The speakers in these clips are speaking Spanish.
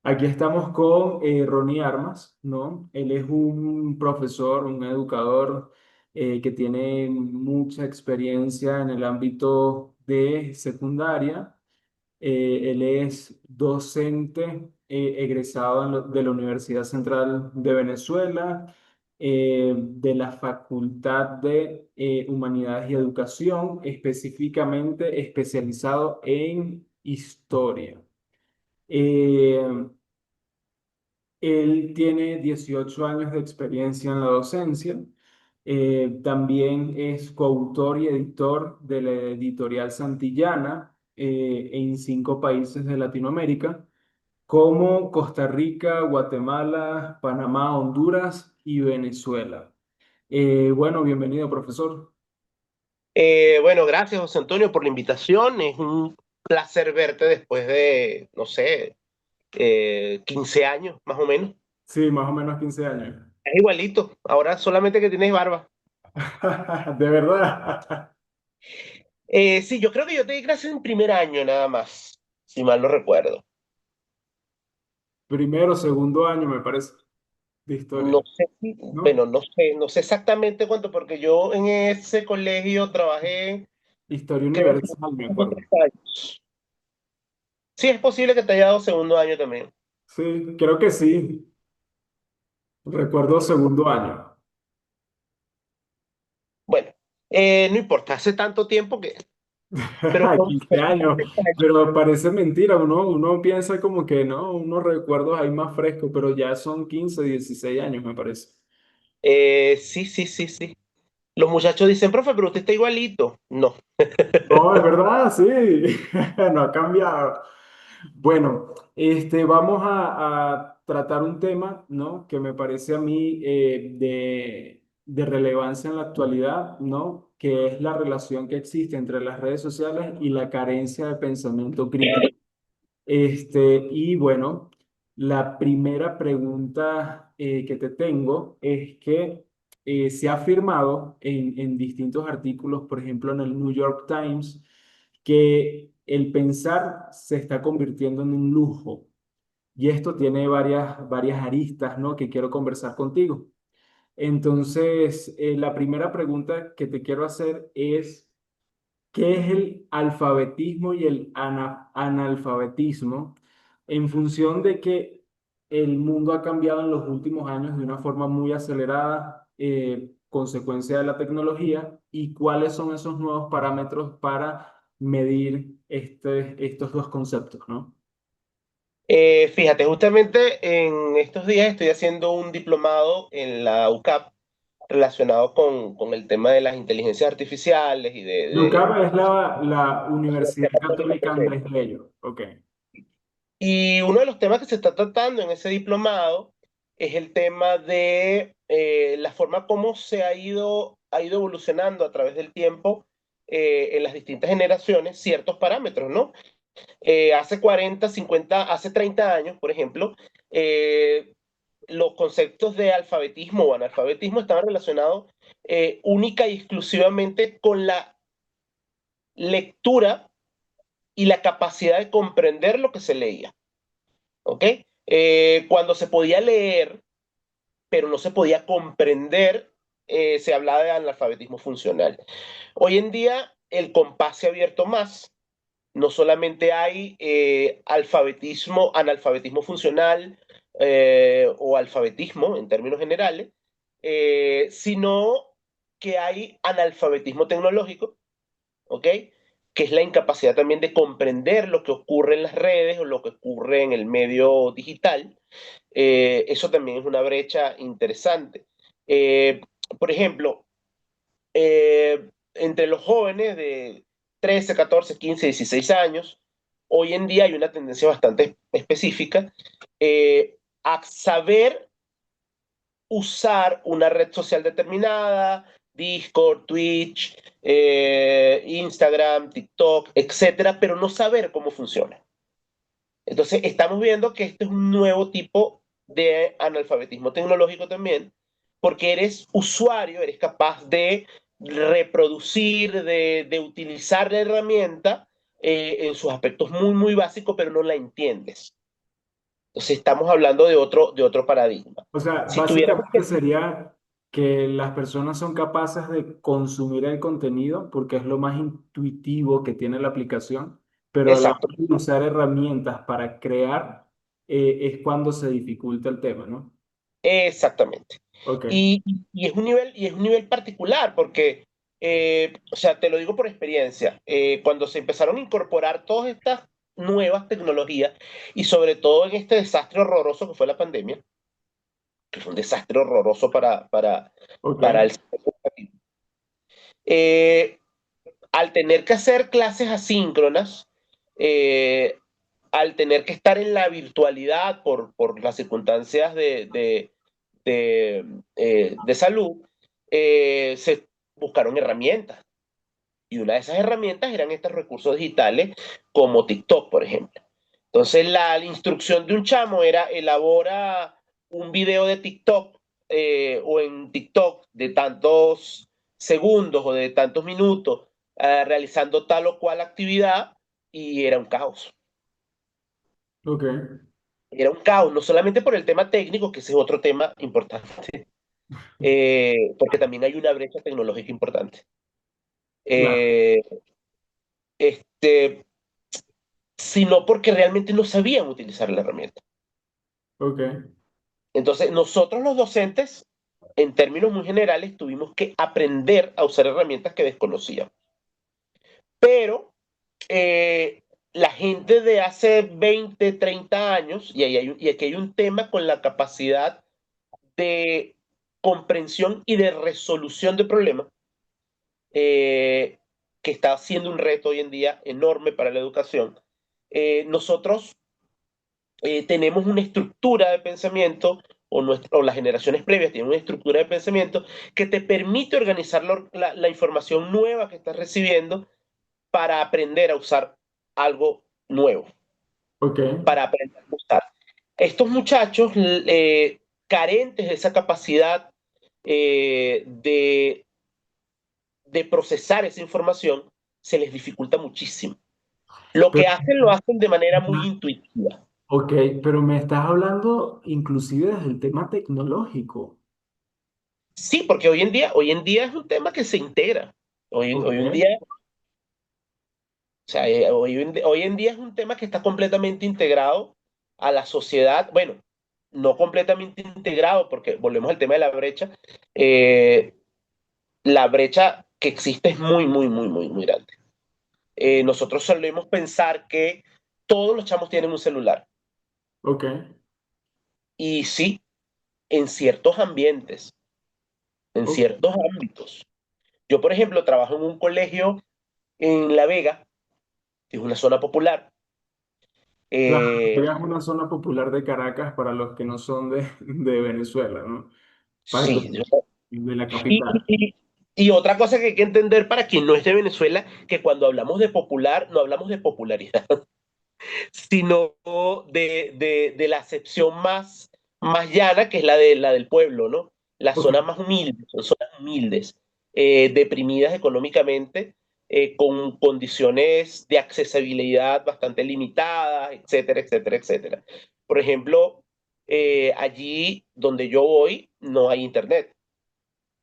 Aquí estamos con Ronnie Armas, ¿no? Él es un profesor, un educador que tiene mucha experiencia en el ámbito de secundaria. Él es docente egresado de la Universidad Central de Venezuela, de la Facultad de Humanidades y Educación, específicamente especializado en historia. Eh, Él tiene 18 años de experiencia en la docencia. También es coautor y editor de la editorial Santillana en 5 países de Latinoamérica, como Costa Rica, Guatemala, Panamá, Honduras y Venezuela. Bueno, bienvenido, profesor. Bueno, gracias, José Antonio, por la invitación. Es un placer verte después de, no sé, 15 años, más o menos. Sí, más o menos 15 años. Es igualito, ahora solamente que tienes barba. De verdad. Sí, yo creo que yo te di clases en primer año nada más, si mal no recuerdo. Primero, segundo año, me parece, de No historia, sé, ¿no? bueno, no sé exactamente cuánto, porque yo en ese colegio trabajé, Historia creo que universal, me como acuerdo. 3 años. Sí, es posible que te haya dado segundo año también. Sí, creo que sí. Recuerdo segundo año. Bueno, no importa, hace tanto tiempo que, pero 15 años, pero parece mentira. Uno piensa como que no, unos recuerdos ahí más frescos, pero ya son 15, 16 años, me parece. Sí, sí, sí, sí. Los muchachos dicen, profe, pero usted está igualito. No. No, es verdad, sí, no ha cambiado. Bueno, vamos a tratar un tema, ¿no? Que me parece a mí de relevancia en la actualidad, ¿no? Que es la relación que existe entre las redes sociales y la carencia de pensamiento crítico. Y bueno, la primera pregunta que te tengo es que se ha afirmado en distintos artículos, por ejemplo en el New York Times, que el pensar se está convirtiendo en un lujo. Y esto tiene varias aristas, ¿no? Que quiero conversar contigo. Entonces, la primera pregunta que te quiero hacer es, ¿qué es el alfabetismo y el analfabetismo en función de que el mundo ha cambiado en los últimos años de una forma muy acelerada, consecuencia de la tecnología? ¿Y cuáles son esos nuevos parámetros para medir estos dos conceptos, ¿no? Fíjate, justamente en estos días estoy haciendo un diplomado en la UCAP relacionado con el tema de las inteligencias artificiales y UCAP es la Universidad Universidad Católica Católica Andrés Andrés Bello. Bello. Ok. Y uno de los temas que se está tratando en ese diplomado es el tema de la forma como ha ido evolucionando a través del tiempo en las distintas generaciones ciertos parámetros, ¿no? Hace 40, 50, hace 30 años, por ejemplo, eh, los conceptos de alfabetismo o analfabetismo estaban relacionados única y exclusivamente con la lectura y la capacidad de comprender lo que se leía, ¿ok? Cuando se podía leer, pero no se podía comprender, se hablaba de analfabetismo funcional. Hoy en día el compás se ha abierto más. No solamente hay analfabetismo funcional o alfabetismo en términos generales, sino que hay analfabetismo tecnológico, ¿ok? Que es la incapacidad también de comprender lo que ocurre en las redes o lo que ocurre en el medio digital. Eso también es una brecha interesante. Eh, por ejemplo, entre los jóvenes de 13, 14, 15, 16 años, hoy en día hay una tendencia bastante específica a saber usar una red social determinada, Discord, Twitch, Instagram, TikTok, etcétera, pero no saber cómo funciona. Entonces, estamos viendo que este es un nuevo tipo de analfabetismo tecnológico también, porque eres usuario, eres capaz de reproducir, de utilizar la herramienta en sus aspectos muy, muy básicos, pero no la entiendes. Entonces estamos hablando de otro paradigma. O sea, Si tuviéramos básicamente que... sería que las personas son capaces de consumir el contenido porque es lo más intuitivo que tiene la aplicación, pero a la Exacto, hora de usar herramientas para crear es cuando se dificulta el tema, ¿no? exactamente. Ok, Y es un nivel particular porque, o sea, te lo digo por experiencia, cuando se empezaron a incorporar todas estas nuevas tecnologías y sobre todo en este desastre horroroso que fue la pandemia, que fue un desastre horroroso ok, para el sector educativo, eh, al tener que hacer clases asíncronas, eh, al tener que estar en la virtualidad por las circunstancias de salud, se buscaron herramientas. Y una de esas herramientas eran estos recursos digitales como TikTok, por ejemplo. Entonces, la instrucción de un chamo era elabora un video de TikTok o en TikTok de tantos segundos o de tantos minutos realizando tal o cual actividad y era un caos. Era un caos, no solamente por el tema técnico, que ese es otro tema importante, porque también hay una brecha tecnológica importante. claro, Eh, este, sino porque realmente no sabían utilizar la herramienta. ok, Entonces, nosotros los docentes, en términos muy generales, tuvimos que aprender a usar herramientas que desconocíamos. Pero la gente de hace 20, 30 años, y aquí hay un tema con la capacidad de comprensión y de resolución de problemas, eh, que está siendo un reto hoy en día enorme para la educación. Nosotros tenemos una estructura de pensamiento, o las generaciones previas tienen una estructura de pensamiento que te permite organizar la información nueva que estás recibiendo para aprender a usar algo nuevo, ok. para aprender a usar. Estos muchachos carentes de esa capacidad de procesar esa información, se les dificulta muchísimo. Lo que Pero, hacen lo hacen de manera muy intuitiva. ok, pero me estás hablando inclusive desde el tema tecnológico. Sí, porque hoy en día es un tema que se integra. Ok, Hoy en día, o sea, hoy en día es un tema que está completamente integrado a la sociedad. Bueno, no completamente integrado, porque volvemos al tema de eh, la brecha que existe es muy, muy, muy, muy, muy grande. Nosotros solemos pensar que todos los chamos tienen un celular. ok, Y sí, en ciertos ambientes, en ok. ciertos ámbitos. Yo, por ejemplo, trabajo en un colegio en La Vega, que es una zona popular. Claro, Eh, es una zona popular de Caracas para los que no son de Venezuela, ¿no? Para los sí. de la Y, capital. y- y otra cosa que hay que entender para quien no es de Venezuela, que cuando hablamos de popular, no hablamos de popularidad, sino de la acepción más llana, que es la del pueblo, ¿no? Las Ok, zonas más humildes, son zonas humildes, deprimidas económicamente, con condiciones de accesibilidad bastante limitadas, etcétera, etcétera, etcétera. Por ejemplo, allí donde yo voy no hay internet,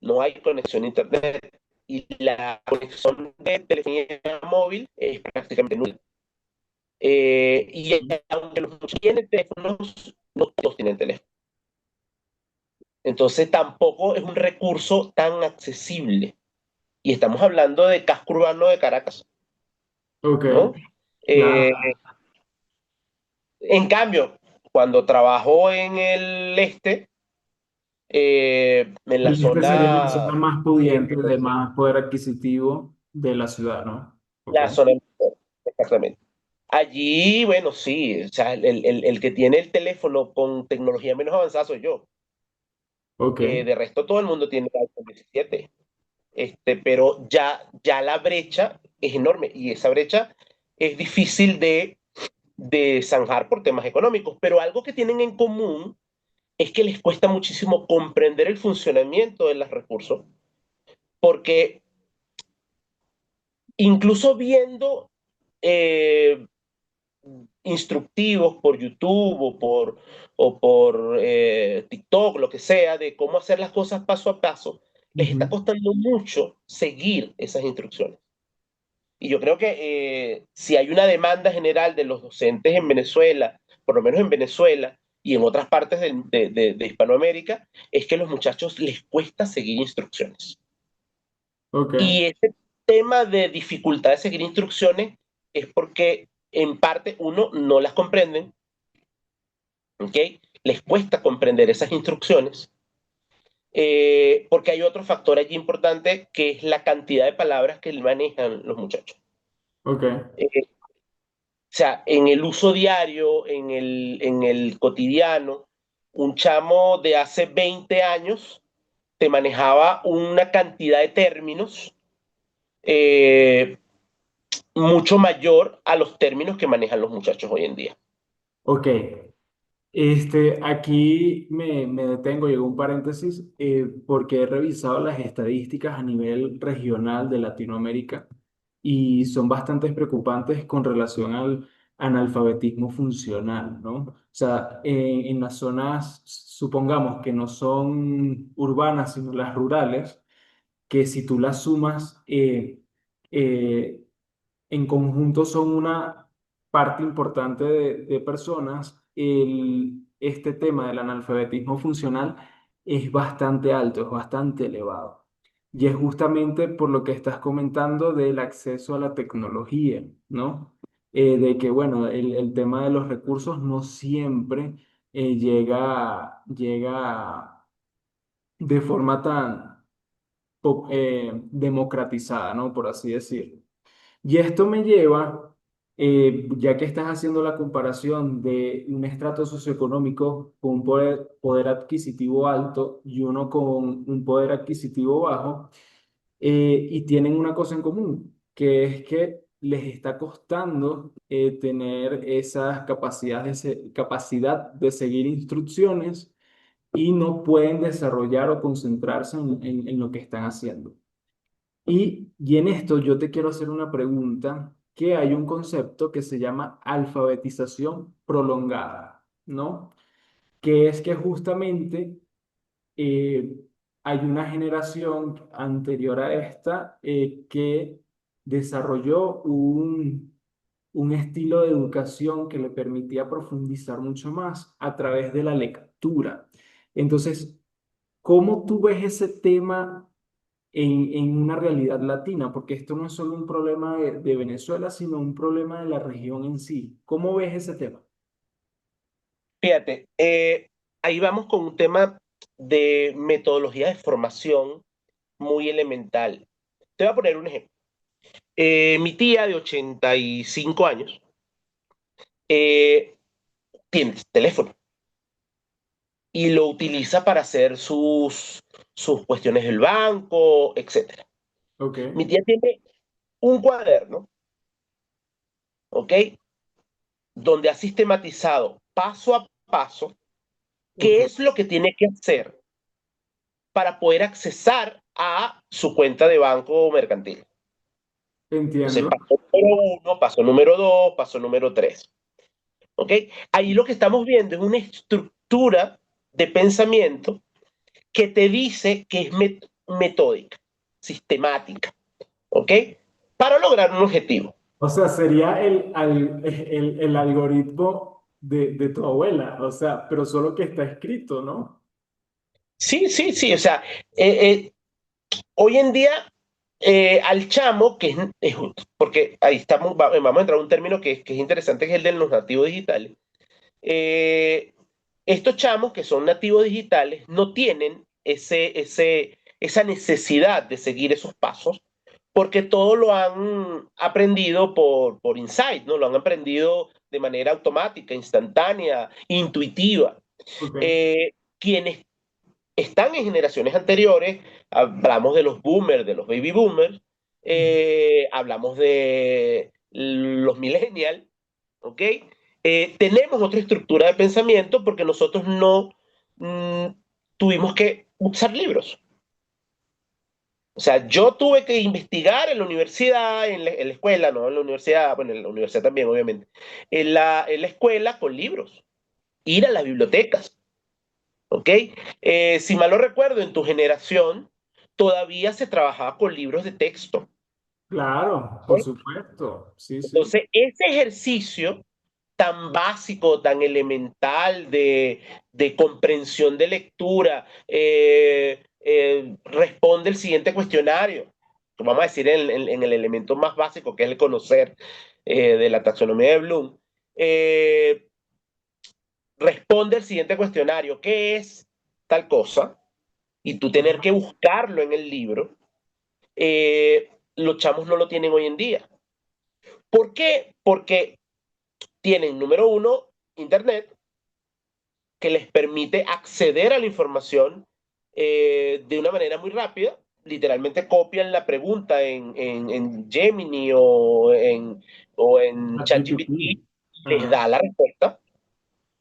no hay conexión a internet y la conexión de telefonía móvil es prácticamente nula. Y aunque los muchos tienen teléfonos, no todos tienen teléfono. Entonces tampoco es un recurso tan accesible. Y estamos hablando de casco urbano de Caracas, ok, ¿no? Eh, claro. en cambio, cuando trabajo en el este, en la Y esta sería la zona, zona más eh, pudiente, de más poder adquisitivo de la ciudad, ¿no? Ok, la zona, exactamente. Allí, bueno, sí, o sea, el que tiene el teléfono con tecnología menos avanzada soy yo. ok, De resto, todo el mundo tiene el iPhone 17. Pero ya la brecha es enorme y esa brecha es difícil de zanjar por temas económicos, pero algo que tienen en común es que les cuesta muchísimo comprender el funcionamiento de los recursos, porque incluso viendo, eh, instructivos por YouTube o por TikTok, lo que sea, de cómo hacer las cosas paso a paso, les está Ujú. costando mucho seguir esas instrucciones. Y yo creo que si hay una demanda general de los docentes en Venezuela, por lo menos en Venezuela y en otras partes de Hispanoamérica, es que a los muchachos les cuesta seguir instrucciones. Ok, Y ese tema de dificultad de seguir instrucciones es porque en parte uno no las comprenden, ¿ok? Les cuesta comprender esas instrucciones, porque hay otro factor allí importante que es la cantidad de palabras que manejan los muchachos. ok, O sea, en el uso diario, en el cotidiano, un chamo de hace 20 años te manejaba una cantidad de términos eh, mucho mayor a los términos que manejan los muchachos hoy en día. ok. Aquí me detengo, llegó un paréntesis, porque he revisado las estadísticas a nivel regional de Latinoamérica y son bastante preocupantes con relación al analfabetismo funcional, ¿no? O sea, en las zonas, supongamos que no son urbanas, sino las rurales, que si tú las sumas, eh, en conjunto son una parte importante de personas, este tema del analfabetismo funcional es bastante alto, es bastante elevado. Y es justamente por lo que estás comentando del acceso a la tecnología, ¿no? De que, bueno, el tema de los recursos no siempre llega de forma tan democratizada, ¿no? Por así decirlo. Y esto me lleva, ya que estás haciendo la comparación de un estrato socioeconómico con un poder adquisitivo alto y uno con un poder adquisitivo bajo, y tienen una cosa en común, que es que les está costando tener esas capacidades capacidad de seguir instrucciones y no pueden desarrollar o concentrarse en lo que están haciendo. Y en esto yo te quiero hacer una pregunta, que hay un concepto que se llama alfabetización prolongada, ¿no? Que es que justamente eh, hay una generación anterior a esta que desarrolló un estilo de educación que le permitía profundizar mucho más a través de la lectura. Entonces, ¿cómo tú ves ese tema en una realidad latina? Porque esto no es solo un problema de Venezuela, sino un problema de la región en sí. ¿Cómo ves ese tema? Fíjate, ahí vamos con un tema de metodología de formación muy elemental. Te voy a poner un ejemplo. Mi tía de 85 años eh, tiene teléfono y lo utiliza para hacer sus cuestiones del banco, etcétera. Ok, Mi tía tiene un cuaderno, ¿ok? Donde ha sistematizado paso a paso ok, qué es lo que tiene que hacer para poder accesar a su cuenta de banco mercantil. Entonces, entiendo. paso número uno, paso número dos, paso número tres. ¿Ok? Ahí lo que estamos viendo es una estructura de pensamiento que te dice que es metódica, sistemática. ¿Ok? Para lograr un objetivo. O sea, sería el algoritmo de tu abuela, o sea, pero solo que está escrito, ¿no? Sí, sí, sí. O sea, eh, eh, hoy en día al chamo, porque ahí estamos, vamos a entrar a un término que es interesante, que es el de los nativos digitales. Eh, Estos chamos que son nativos digitales no tienen esa necesidad de seguir esos pasos porque todo lo han aprendido por insight, ¿no? Lo han aprendido de manera automática, instantánea, intuitiva. Ok. Quienes están en generaciones anteriores, hablamos de los boomers, de los baby boomers, hablamos de los millennials, ¿ok? Tenemos otra estructura de pensamiento porque nosotros no tuvimos que usar libros. O sea, yo tuve que investigar en la universidad, en la escuela, no en la universidad, bueno, en la universidad también, obviamente, en la escuela con libros, ir a las bibliotecas, ¿ok? Si mal no recuerdo, en tu generación todavía se trabajaba con libros de texto. Claro, por ¿Ok? supuesto. Sí, sí. Entonces, ese ejercicio tan básico, tan elemental de comprensión de lectura, responde el siguiente cuestionario. Vamos a decir en el elemento más básico, que es el conocer de la taxonomía de Bloom. Eh, Responde el siguiente cuestionario, ¿qué es tal cosa? Y tú tener que Ajá. buscarlo en el libro. Los chamos no lo tienen hoy en día. ¿Por qué? Porque tienen, número uno, Internet, que les permite acceder a la información de una manera muy rápida. Literalmente copian la pregunta en Gemini o en ChatGPT, ChatGPT. les Ajá. da la respuesta,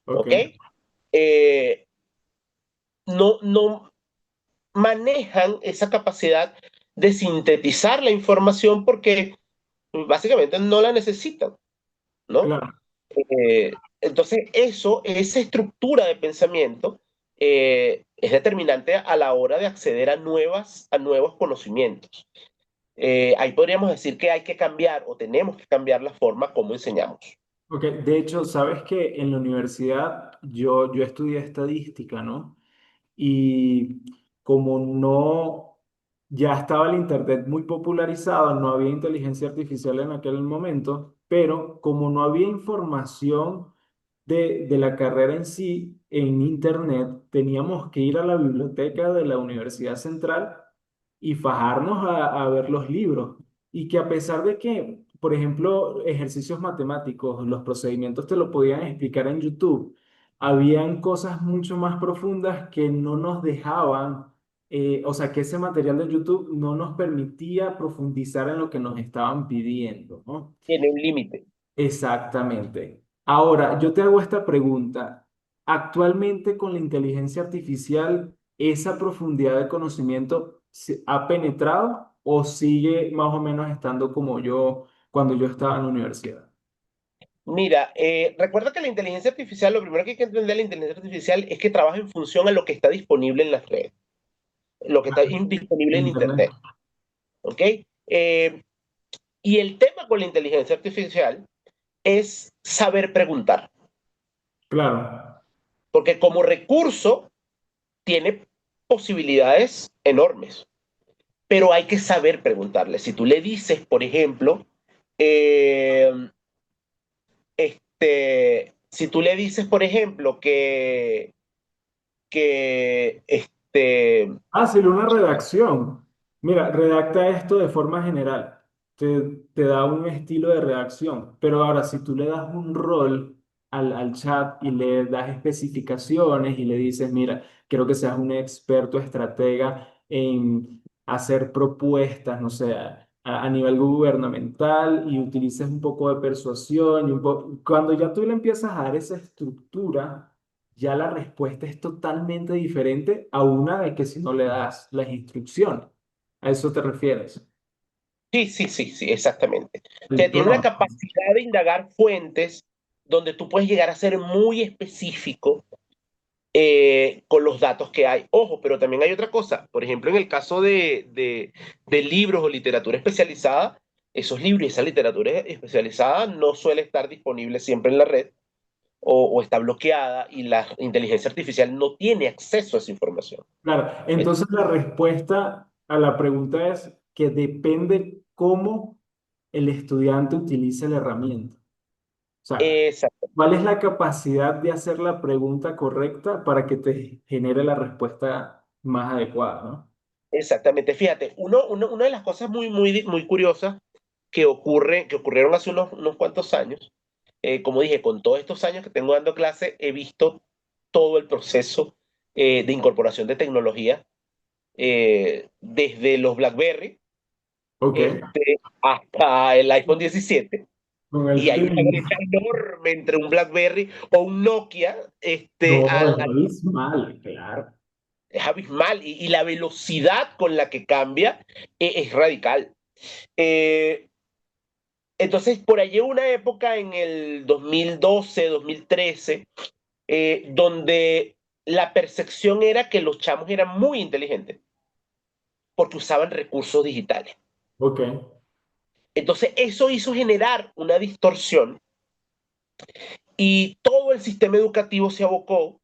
Ok. ¿ok? Eh, no manejan esa capacidad de sintetizar la información porque básicamente no la necesitan, ¿no? Claro. Entonces, esa estructura de pensamiento es determinante a la hora de acceder a nuevos conocimientos. Ahí podríamos decir que hay que cambiar o tenemos que cambiar la forma como enseñamos. Ok, de hecho, sabes que en la universidad yo estudié estadística, ¿no? Y como no, ya estaba el Internet muy popularizado, no había inteligencia artificial en aquel momento, pero como no había información de la carrera en sí en Internet, teníamos que ir a la biblioteca de la Universidad Central y fajarnos a ver los libros. Y que a pesar de que, por ejemplo, ejercicios matemáticos, los procedimientos te lo podían explicar en YouTube, habían cosas mucho más profundas que no nos dejaban, o sea, que ese material de YouTube no nos permitía profundizar en lo que nos estaban pidiendo, ¿no? Tiene un límite. Exactamente. Ahora, yo te hago esta pregunta. Actualmente con la inteligencia artificial, ¿esa profundidad de conocimiento ha penetrado o sigue más o menos estando como yo cuando yo estaba en la universidad? Mira, recuerda que la inteligencia artificial, lo primero que hay que entender de la inteligencia artificial es que trabaja en función a lo que está disponible en las redes, lo que está disponible En en Internet. Internet. ¿Ok? Eh, y el tema con la inteligencia artificial es saber preguntar, Claro, porque como recurso tiene posibilidades enormes, pero hay que saber preguntarle. Si tú le dices, por ejemplo, eh, si tú le dices, por ejemplo, que fácil, una redacción. Mira, redacta esto de forma general. Te da un estilo de redacción. Pero ahora, si tú le das un rol al chat y le das especificaciones y le dices, mira, quiero que seas un experto estratega en hacer propuestas, no sé, a nivel gubernamental y utilices un poco de persuasión y cuando ya tú le empiezas a dar esa estructura ya la respuesta es totalmente diferente a una de que si no le das las instrucciones. ¿A eso te refieres? sí, sí, sí, sí, exactamente. O sea, El tiene una tono. capacidad de indagar fuentes donde tú puedes llegar a ser muy específico con los datos que hay. Ojo, pero también hay otra cosa. Por ejemplo, en el caso de libros o literatura especializada, esos libros y esa literatura especializada no suele estar disponible siempre en la red o está bloqueada y la inteligencia artificial no tiene acceso a esa información. Claro, entonces la respuesta a la pregunta es que depende cómo el estudiante utilice la herramienta. O sea, Exacto, ¿cuál es la capacidad de hacer la pregunta correcta para que te genere la respuesta más adecuada, ¿no? exactamente. Fíjate, una de las cosas muy curiosas que ocurrieron hace unos cuantos años, como dije, con todos estos años que tengo dando clase, he visto todo el proceso de incorporación de tecnología, desde los BlackBerry Ok, hasta el iPhone 17, con el y hay una fin. brecha enorme entre un BlackBerry o un Nokia No, es al abismal, claro. es abismal y la velocidad con la que cambia es radical. Eh, entonces, por allí hubo una época en el 2012, 2013, donde la percepción era que los chamos eran muy inteligentes porque usaban recursos digitales. Ok, Entonces, eso hizo generar una distorsión y todo el sistema educativo se abocó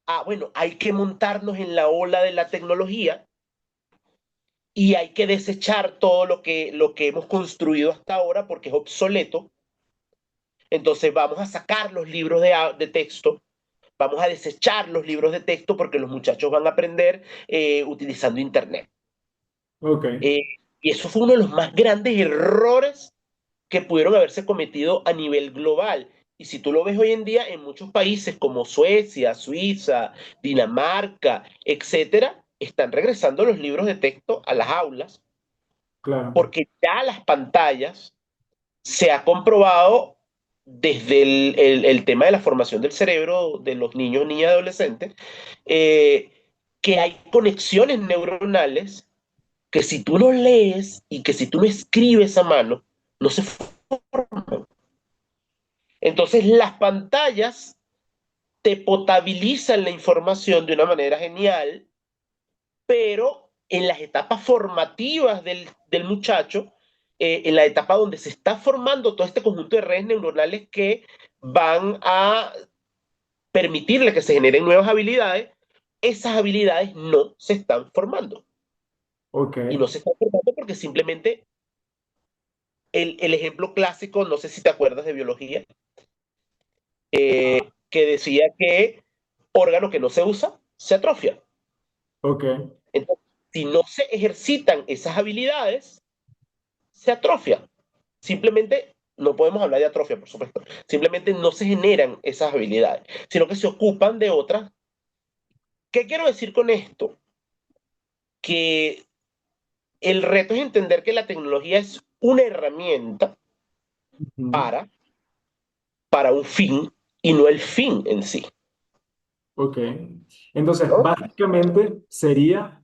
a, bueno, hay que montarnos en la ola de la tecnología y hay que desechar todo lo que hemos construido hasta ahora porque es obsoleto. Entonces vamos a sacar los libros de texto, vamos a desechar los libros de texto porque los muchachos van a aprender utilizando Internet. ok, Eh, y eso fue uno de los más grandes errores que pudieron haberse cometido a nivel global. Y si tú lo ves hoy en día en muchos países como Suecia, Suiza, Dinamarca, etcétera, están regresando los libros de texto a las aulas claro, porque ya las pantallas se ha comprobado desde el tema de la formación del cerebro de los niños, niñas y adolescentes, eh, que hay conexiones neuronales que si tú no lees y que si tú no escribes a mano, no se forman. Entonces las pantallas te potabilizan la información de una manera genial, pero en las etapas formativas del muchacho, en la etapa donde se está formando todo este conjunto de redes neuronales que van a permitirle que se generen nuevas habilidades, esas habilidades no se están formando. ok, Y no se están formando porque simplemente el ejemplo clásico, no sé si te acuerdas de biología, que decía que órgano que no se usa se atrofia. ok. Entonces, si no se ejercitan esas habilidades, se atrofia. Simplemente no podemos hablar de atrofia, por supuesto. Simplemente no se generan esas habilidades, sino que se ocupan de otras. ¿Qué quiero decir con esto? Que el reto es entender que la tecnología es una herramienta Ujú. para, para un fin y no el fin en sí, Ok. Entonces, ¿no? básicamente sería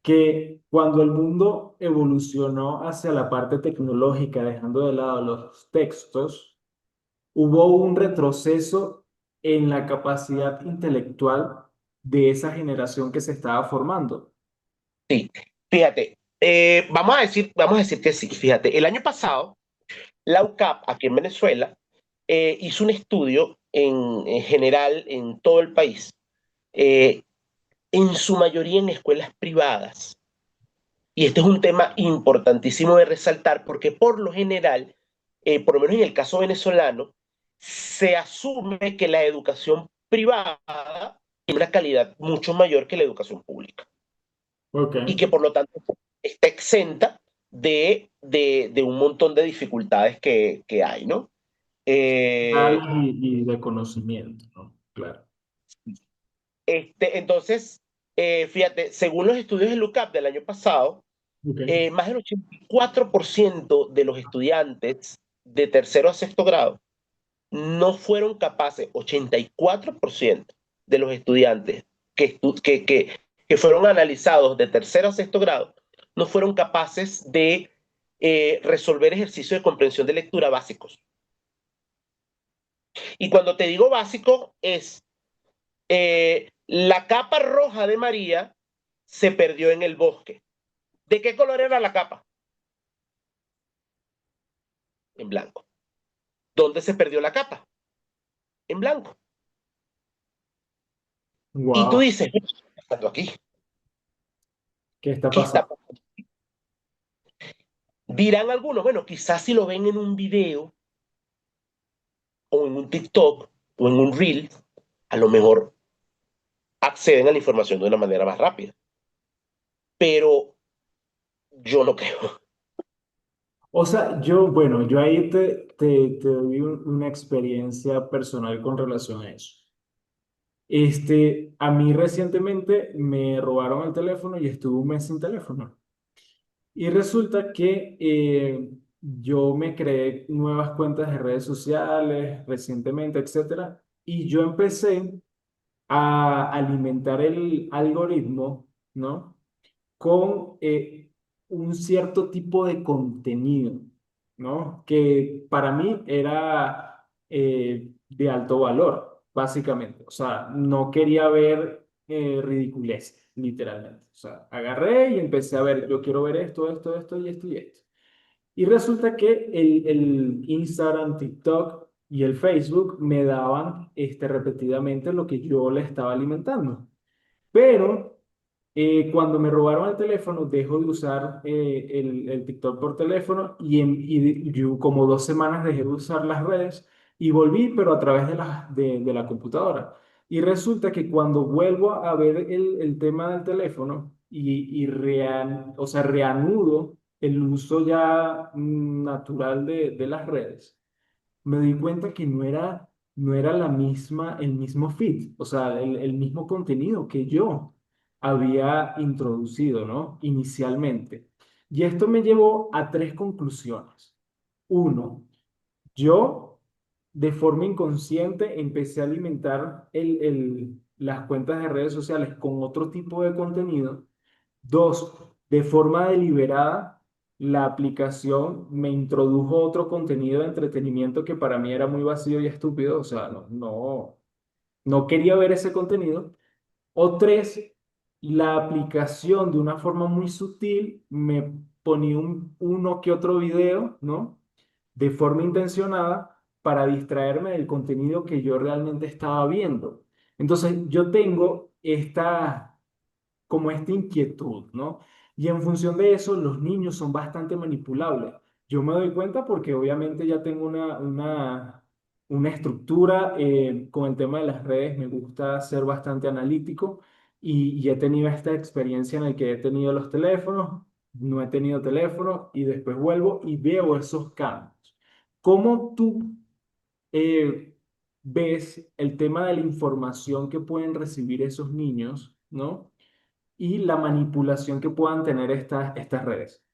que cuando el mundo evolucionó hacia la parte tecnológica, dejando de lado los textos, hubo un retroceso en la capacidad intelectual de esa generación que se estaba formando. Sí, fíjate, vamos a decir que sí. Fíjate, el año pasado, la UCAP, aquí en Venezuela, hizo un estudio en general en todo el país, eh, en su mayoría en escuelas privadas. Y este es un tema importantísimo de resaltar porque por lo general, por lo menos en el caso venezolano, se asume que la educación privada tiene una calidad mucho mayor que la educación pública Ok. y que por lo tanto está exenta de un montón de dificultades que hay, ¿no? Eh, Y de conocimiento, ¿no? Claro. entonces, fíjate, según los estudios del LUCAP del año pasado, Ok. más del 84% de los estudiantes de tercero a sexto grado no fueron capaces, 84% de los estudiantes que fueron analizados de tercero a sexto grado no fueron capaces de resolver ejercicios de comprensión de lectura básicos. Y cuando te digo básico es la capa roja de María se perdió en el bosque. ¿De qué color era la capa? En blanco. ¿Dónde se perdió la capa? En blanco. Y tú Wow. dices, ¿qué está pasando aquí? ¿Qué está ¿Qué está pasando? pasando? Dirán algunos, bueno, quizás si lo ven en un video o en un TikTok o en un Reel, a lo mejor acceden a la información de una manera más rápida. Pero yo no creo. O sea, bueno, yo ahí te doy una experiencia personal con relación a eso. A mí recientemente me robaron el teléfono y estuve un mes sin teléfono. Y resulta que yo me creé nuevas cuentas de redes sociales recientemente, etcétera, y yo empecé a alimentar el algoritmo, ¿no? Con un cierto tipo de contenido, ¿no? Que para mí era de alto valor, básicamente. O sea, no quería ver ridiculeces, literalmente. O sea, agarré y empecé a ver, yo quiero ver esto, esto, esto y esto y esto. Y resulta que el Instagram, TikTok y el Facebook me daban repetidamente lo que yo le estaba alimentando. Pero cuando me robaron el teléfono, dejo de usar el TikTok por teléfono y yo como 2 semanas dejé de usar las redes y volví, pero a través de la computadora. Y resulta que cuando vuelvo a ver el tema del teléfono o sea, reanudo el uso ya natural de las redes, me di cuenta que no era el mismo feed, o sea, el mismo contenido que yo había introducido, ¿no? Inicialmente. Y esto me llevó a tres conclusiones. Uno, yo de forma inconsciente empecé a alimentar las cuentas de redes sociales con otro tipo de contenido. Dos, de forma deliberada, la aplicación me introdujo otro contenido de entretenimiento que para mí era muy vacío y estúpido, o sea, no quería ver ese contenido. O tres, la aplicación de una forma muy sutil me ponía uno que otro video, ¿no? De forma intencionada para distraerme del contenido que yo realmente estaba viendo. Entonces, yo tengo como esta inquietud, ¿no? Y en función de eso, los niños son bastante manipulables. Yo me doy cuenta porque obviamente ya tengo una estructura con el tema de las redes, me gusta ser bastante analítico y he tenido esta experiencia en la que he tenido los teléfonos, no he tenido teléfono y después vuelvo y veo esos cambios. ¿Cómo tú eh, ves el tema de la información que pueden recibir esos niños, ¿no? Y la manipulación que puedan tener estas redes?